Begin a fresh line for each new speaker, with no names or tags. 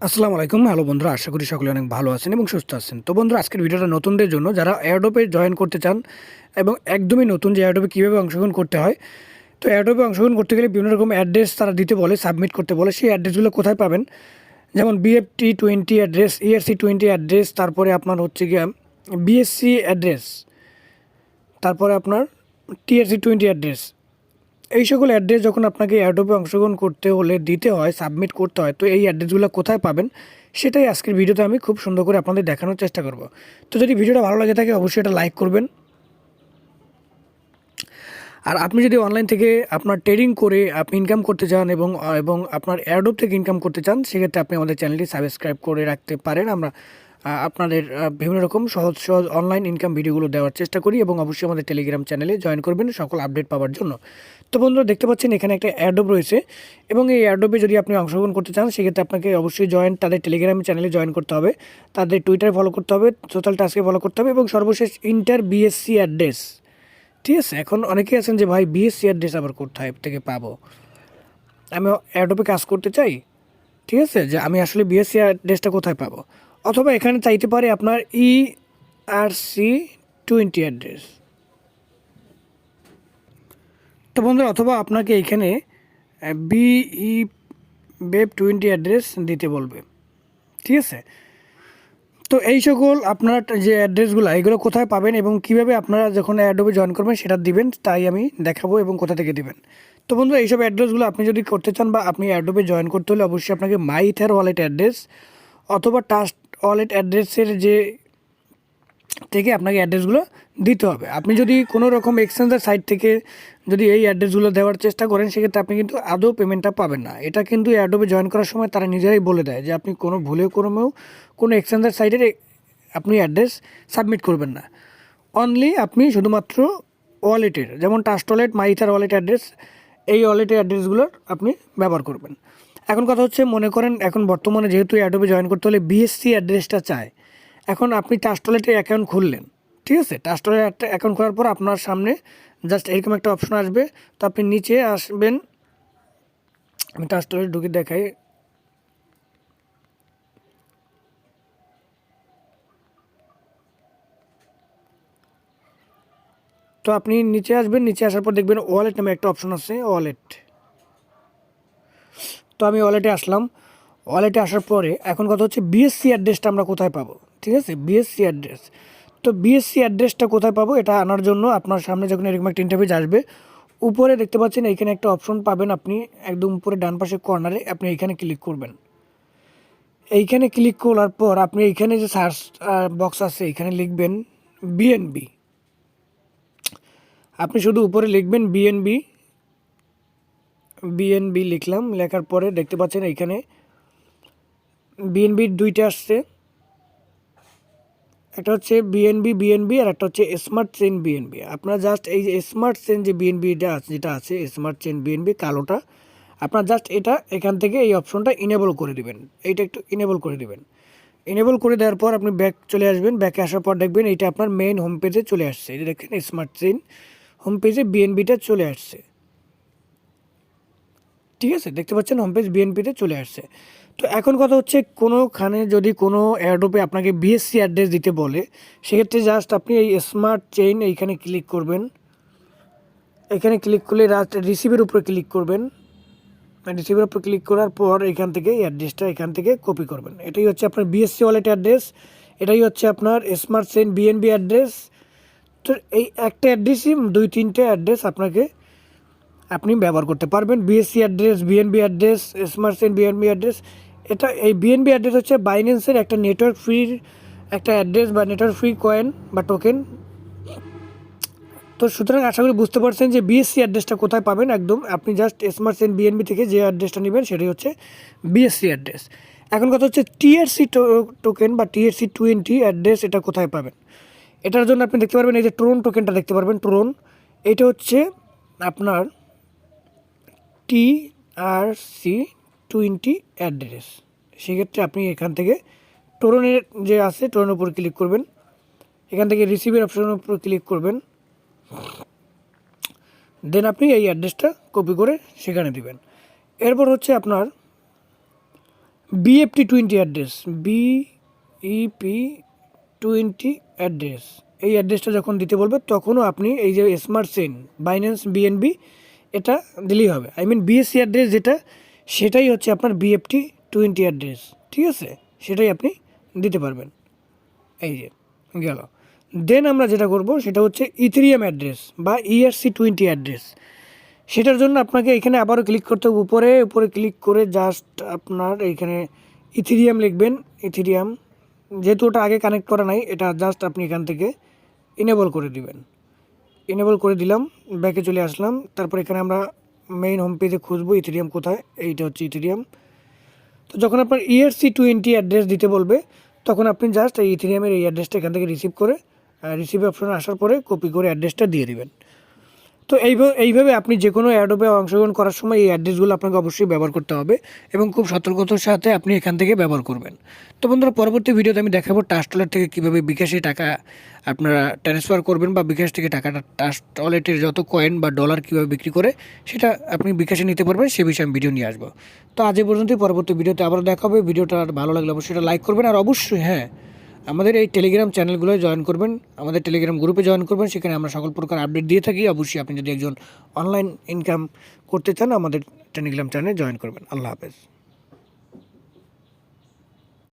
আসসালামু আলাইকুম। হ্যালো বন্ধুরা, আশা করি সকলে অনেক ভালো আছেন এবং সুস্থ আছেন। তো বন্ধুরা, আজকের ভিডিওটা নতুনদের জন্য, যারা এয়ারড্রপে জয়েন করতে চান এবং একদমই নতুন যে এয়ারড্রপে কীভাবে অংশগ্রহণ করতে হয়। তো এয়ারড্রপে অংশগ্রহণ করতে গেলে বিভিন্ন রকম অ্যাড্রেস তারা দিতে বলে, সাবমিট করতে বলে। সেই অ্যাড্রেসগুলো কোথায় পাবেন? যেমন BEP20 অ্যাড্রেস, ERC20 অ্যাড্রেস, তারপরে আপনার হচ্ছে গিয়া BSC অ্যাড্রেস, তারপরে আপনার TRC20 অ্যাড্রেস। এই সকল অ্যাড্রেস যখন আপনাকে এয়ারড্রপে অংশগ্রহণ করতে হলে দিতে হয়, সাবমিট করতে হয়, তো এই অ্যাড্রেসগুলো কোথায় পাবেন সেটাই আজকের ভিডিওতে আমি খুব সুন্দর করে আপনাদের দেখানোর চেষ্টা করব। তো যদি ভিডিওটা ভালো লাগে থাকে অবশ্যই এটা লাইক করবেন। আর আপনি যদি অনলাইন থেকে আপনার ট্রেডিং করে আপনি ইনকাম করতে চান এবং এবং আপনার এয়ারড্রপ থেকে ইনকাম করতে চান, সেক্ষেত্রে আপনি আমাদের চ্যানেলটি সাবস্ক্রাইব করে রাখতে পারেন। আমরা আপনাদের বিভিন্ন রকম সহজ সহজ অনলাইন ইনকাম ভিডিওগুলো দেওয়ার চেষ্টা করি এবং অবশ্যই আমাদের টেলিগ্রাম চ্যানেলে জয়েন করবেন সকল আপডেট পাওয়ার জন্য। তো বন্ধুরা, দেখতে পাচ্ছেন এখানে একটা এয়ারড্রপ রয়েছে এবং এই এয়ারড্রপে যদি আপনি অংশগ্রহণ করতে চান, সেক্ষেত্রে আপনাকে অবশ্যই তাদের টেলিগ্রাম চ্যানেলে জয়েন করতে হবে, তাদের টুইটারে ফলো করতে হবে, সোশ্যাল টাস্কে ফলো করতে হবে এবং সর্বশেষ ইন্টার BSC অ্যাড্রেস। ঠিক আছে, এখন অনেকেই আছেন যে ভাই BSC অ্যাড্রেস আবার কোথায় থেকে পাবো, আমি এয়ারড্রপে কাজ করতে চাই, ঠিক আছে, যে আমি আসলে BSC অ্যাড্রেসটা কোথায় পাবো। অথবা এখানে চাইতে পারে আপনার ERC20 অ্যাড্রেস। তো বন্ধুরা, অথবা আপনাকে এখানে BEP20 অ্যাড্রেস দিতে বলবে। ঠিক আছে, তো এই সকল আপনার যে অ্যাড্রেসগুলো, এগুলো কোথায় পাবেন এবং কিভাবে আপনারা যখন অ্যাডোবে জয়েন করবেন সেটা দিবেন, তাই আমি দেখাবো এবং কোথা থেকে দিবেন। তো বন্ধুরা, এইসব অ্যাড্রেসগুলো আপনি যদি করতে চান বা আপনি অ্যাডোবে জয়েন করতে হলে অবশ্যই আপনাকে মাই ইথার ওয়ালেট অ্যাড্রেস অথবা ট্রাস্ট ওয়ালেট অ্যাড্রেসের থেকে আপনাকে অ্যাড্রেসগুলো দিতে হবে। আপনি যদি কোনো রকম এক্সচেঞ্জের সাইট থেকে যদি এই অ্যাড্রেসগুলো দেওয়ার চেষ্টা করেন, সেক্ষেত্রে আপনি কিন্তু আদৌ পেমেন্টটা পাবেন না। এটা কিন্তু অ্যাডোবে জয়েন করার সময় তারা নিজেরাই বলে দেয় যে আপনি কোনো ভুলেও কোনো এক্সচেঞ্জের সাইটের আপনি অ্যাড্রেস সাবমিট করবেন না। অনলি আপনি শুধুমাত্র ওয়ালেটের, যেমন ট্রাস্ট ওয়ালেট, মাই ইথার ওয়ালেট অ্যাড্রেস, এই ওয়ালেটের অ্যাড্রেসগুলোর আপনি ব্যবহার করবেন। এখন কথা হচ্ছে, মনে করেন এখন বর্তমানে যেহেতু অ্যাডোবে জয়েন করতে হলে BSC অ্যাড্রেসটা চায়। এখন আপনি ট্রাস্ট ওয়ালেটে অ্যাকাউন্ট খুললেন, ঠিক আছে, ট্রাস্ট ওয়ালেটে একটা অ্যাকাউন্ট খোলার পর আপনার সামনে জাস্ট এরকম একটা অপশন আসবে। তো আপনি নিচে আসবেন, আমি ট্রাস্ট ওয়ালেটে ঢুকে দেখাই। তো আপনি নিচে আসবেন, নিচে আসার পর দেখবেন ওয়ালেট নামে একটা অপশন আছে, ওয়ালেট। তো আমি ওয়ালেটে আসলাম। ওয়ালেটে আসার পরে এখন কথা হচ্ছে BSC অ্যাড্রেসটা আমরা কোথায় পাবো। ঠিক আছে, BSC অ্যাড্রেস। তো BSC অ্যাড্রেসটা কোথায় পাবো, এটা আনার জন্য আপনার সামনে যখন এরকম একটা ইন্টারফেস আসবে, উপরে দেখতে পাচ্ছেন এইখানে একটা অপশন পাবেন আপনি, একদম উপরে ডান পাশে কর্নারে আপনি এইখানে ক্লিক করবেন। এইখানে ক্লিক করার পর আপনি এইখানে যে সার্চ বক্স আছে, এখানে লিখবেন BNB। আপনি শুধু উপরে লিখবেন BNB লিখলাম। লেখার পরে দেখতে পাচ্ছেন এইখানে BNBর দুইটা আসছে, একটা হচ্ছে বিএনবি আর একটা হচ্ছে স্মার্ট চেইন BNB। আপনারা জাস্ট এই যে স্মার্ট চেইন যে BNBটা আছে, যেটা আছে স্মার্ট চেইন BNB কালোটা, আপনারা জাস্ট এটা এখান থেকে এই অপশনটা ইনেবল করে দিবেন। এইটা একটু ইনেবল করে দিবেন। ইনেবল করে দেওয়ার পর আপনি ব্যাক চলে আসবেন। ব্যাকে আসার পর দেখবেন এইটা আপনার মেইন হোম পেজে চলে আসছে। এই যে দেখেন স্মার্ট চেইন হোম পেজে BNBটা চলে আসছে। ঠিক আছে, দেখতে পাচ্ছেন হোম পেজ BNBতে চলে আসছে। তো এখন কথা হচ্ছে, কোনোখানে যদি কোনো এয়ারড্রপে আপনাকে BSC অ্যাড্রেস দিতে বলে, সেক্ষেত্রে জাস্ট আপনি এই স্মার্ট চেইন এইখানে ক্লিক করবেন। এখানে ক্লিক করলে রিসিভের উপরে ক্লিক করবেন। রিসিভের উপর ক্লিক করার পর এখান থেকে এই অ্যাড্রেসটা এখান থেকে কপি করবেন। এটাই হচ্ছে আপনার BSC ওয়ালেট অ্যাড্রেস, এটাই হচ্ছে আপনার স্মার্ট চেইন BNB অ্যাড্রেস। তো এই একটা অ্যাড্রেসই 2-3টে অ্যাড্রেস আপনি ব্যবহার করতে পারবেন। BSC address, BNB address, smart chain BNB address. এই BNB অ্যাড্রেস হচ্ছে বাইন্যান্সের একটা নেটওয়ার্ক ফ্রির একটা অ্যাড্রেস বা নেটওয়ার্ক ফ্রি কয়েন বা টোকেন। তো সুতরাং আশা করি বুঝতে পারছেন যে BSC অ্যাড্রেসটা কোথায় পাবেন। একদম আপনি জাস্ট স্মার্ট চেইন BNB থেকে যে অ্যাড্রেসটা নেবেন সেটাই হচ্ছে BSC অ্যাড্রেস। এখন কথা হচ্ছে TRC টোকেন বা TRC20 অ্যাড্রেস, এটা কোথায় পাবেন। এটার জন্য আপনি দেখতে পারবেন এই যে ট্রোন টোকেনটা দেখতে পারবেন, ট্রোন। এটা হচ্ছে আপনার TRC20 অ্যাড্রেস। সেক্ষেত্রে আপনি এখান থেকে টোরনের যে আছে টোরনের উপর ক্লিক করবেন। এখান থেকে রিসিভের অপশনের উপর ক্লিক করবেন। দেন আপনি এই অ্যাড্রেসটা কপি করে সেখানে দিবেন। এরপর হচ্ছে আপনার BEP20 অ্যাড্রেস, BEP20 অ্যাড্রেস, এই অ্যাড্রেসটা যখন দিতে বলবে তখনও আপনি এই যে স্মার্ট চেইন বাইন্যান্স বিএনবি এটা দিলেই হবে। আই মিন বিএসসি অ্যাড্রেস যেটা সেটাই হচ্ছে আপনার BEP20 অ্যাড্রেস, ঠিক আছে, সেটাই আপনি দিতে পারবেন। এই যে গেল। দেন আমরা যেটা করব সেটা হচ্ছে ইথেরিয়াম অ্যাড্রেস বা ERC20 অ্যাড্রেস। সেটার জন্য আপনাকে এখানে আবারও ক্লিক করতে হবে, উপরে উপরে ক্লিক করে জাস্ট আপনার এইখানে ইথেরিয়াম লিখবেন। ইথেরিয়াম যেহেতু ওটা আগে কানেক্ট করা নাই, এটা জাস্ট আপনি এখান থেকে ইনেবল করে দিবেন। ইনেবল করে দিলাম, ব্যাকে চলে আসলাম। তারপর এখানে আমরা মেইন হোম পেজে খুঁজবো ইথেরিয়াম কোথায়, এইটা হচ্ছে ইথেরিয়াম। তো যখন আপনার ERC20 অ্যাড্রেস দিতে বলবে তখন আপনি জাস্ট এই ইথেরিয়ামের এই অ্যাড্রেসটা এখান থেকে রিসিভ করে রিসিভ অপশনে আসার পরে কপি করে অ্যাড্রেসটা দিয়ে দিবেন। তো এইভাবে আপনি যে কোনো অ্যাডোবে অংশগ্রহণ করার সময় এই অ্যাড্রেসগুলো আপনাকে অবশ্যই ব্যবহার করতে হবে এবং খুব সতর্কতার সাথে আপনি এখান থেকে ব্যবহার করবেন। তো বন্ধুরা, পরবর্তী ভিডিওতে আমি দেখাবো ট্রাস্ট ওয়ালেট থেকে কীভাবে বিকাশে টাকা আপনারা ট্রান্সফার করবেন বা বিকাশ থেকে টাকাটা ট্রাস্ট ওয়ালেটের যত কয়েন বা ডলার কীভাবে বিক্রি করে সেটা আপনি বিকাশে নিতে পারবেন, সে বিষয়ে আমি ভিডিও নিয়ে আসবো। তো আজ এই পর্যন্তই, পরবর্তী ভিডিওতে আবার দেখা হবে। ভিডিওটা ভালো লাগলে অবশ্যই এটা লাইক করবেন, আর অবশ্যই হ্যাঁ আমাদের এই টেলিগ্রাম চ্যানেলগুলোয় জয়েন করবেন, আমাদের টেলিগ্রাম গ্রুপে জয়েন করবেন, সেখানে আমরা সকল প্রকার আপডেট দিয়ে থাকি। অবশ্যই আপনি যদি একজন অনলাইন ইনকাম করতে চান আমাদের টেলিগ্রাম চ্যানেলে জয়েন করবেন। আল্লাহ হাফেজ।